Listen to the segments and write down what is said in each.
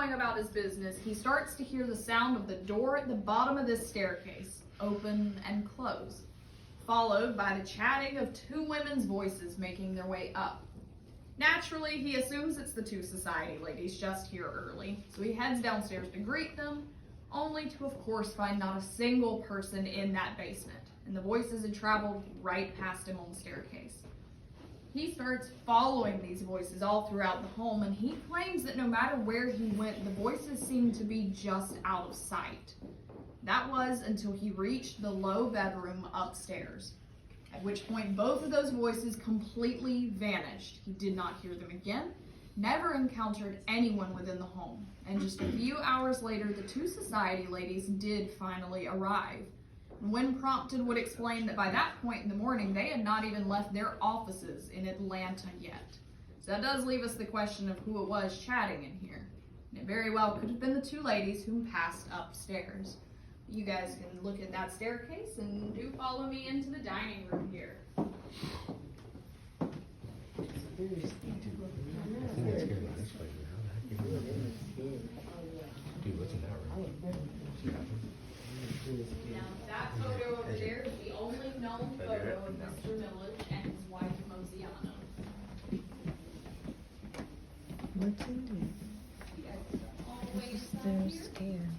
going about his business, he starts to hear the sound of the door at the bottom of this staircase open and close, followed by the chatting of two women's voices making their way up. Naturally, he assumes it's the two society ladies just here early, so he heads downstairs to greet them, only to, of course, find not a single person in that basement, and the voices had traveled right past him on the staircase. He starts following these voices all throughout the home, and he claims that no matter where he went, the voices seemed to be just out of sight. That was until he reached the low bedroom upstairs, at which point both of those voices completely vanished. He did not hear them again, never encountered anyone within the home, and just a few hours later, the two society ladies did finally arrive. And when prompted, would explain that by that point in the morning, they had not even left their offices in Atlanta yet. So that does leave us the question of who it was chatting in here. And it very well could have been the two ladies who passed upstairs. You guys can look at that staircase and do follow me into the dining room here. Now, that photo over there is the only known photo of Mr. Millage and his wife, Mosiano. What's in there? They're scared.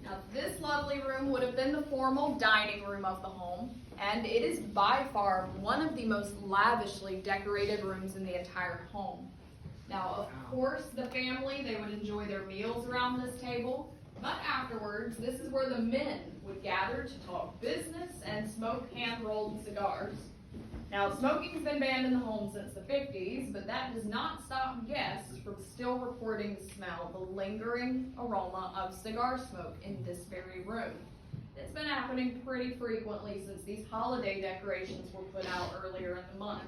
Now, this lovely room would have been the formal dining room of the home, and it is by far one of the most lavishly decorated rooms in the entire home. Now, of course, the family, they would enjoy their meals around this table, but afterwards, this is where the men would gather to talk business and smoke hand-rolled cigars. Now, smoking's been banned in the home since the 50s, but that does not stop guests from still reporting to smell the lingering aroma of cigar smoke in this very room. It's been happening pretty frequently since these holiday decorations were put out earlier in the month.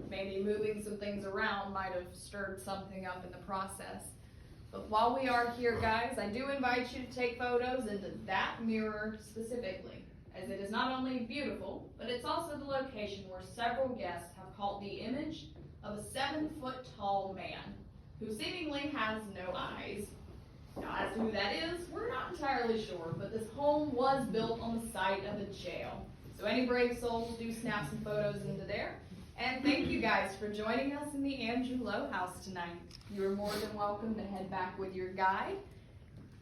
Maybe moving some things around might have stirred something up in the process. But while we are here, guys, I do invite you to take photos into that mirror specifically, as it is not only beautiful, but it's also the location where several guests have caught the image of a 7-foot-tall man who seemingly has no eyes. Now, as to who that is, we're not entirely sure, but this home was built on the site of a jail. So any brave souls do snap some photos into there. And thank you guys for joining us in the Andrew Lowe House tonight. You are more than welcome to head back with your guide.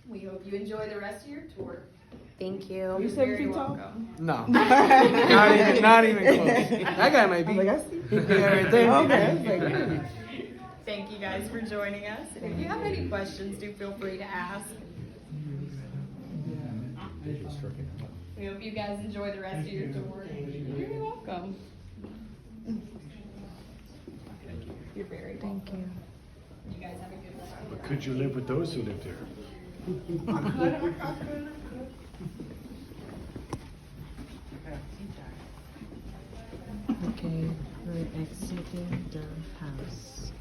We hope you enjoy the rest of your tour. Thank you. You're very welcome. No. not even close. That guy might be. I'm like, I see. Yeah, right there. Okay. Thank you guys for joining us. And if you have any questions, do feel free to ask. We hope you guys enjoy the rest of your tour. You're welcome. You're very welcome. Thank you. You guys have a good one. But could you live with those who lived here? Okay, we're exiting the house.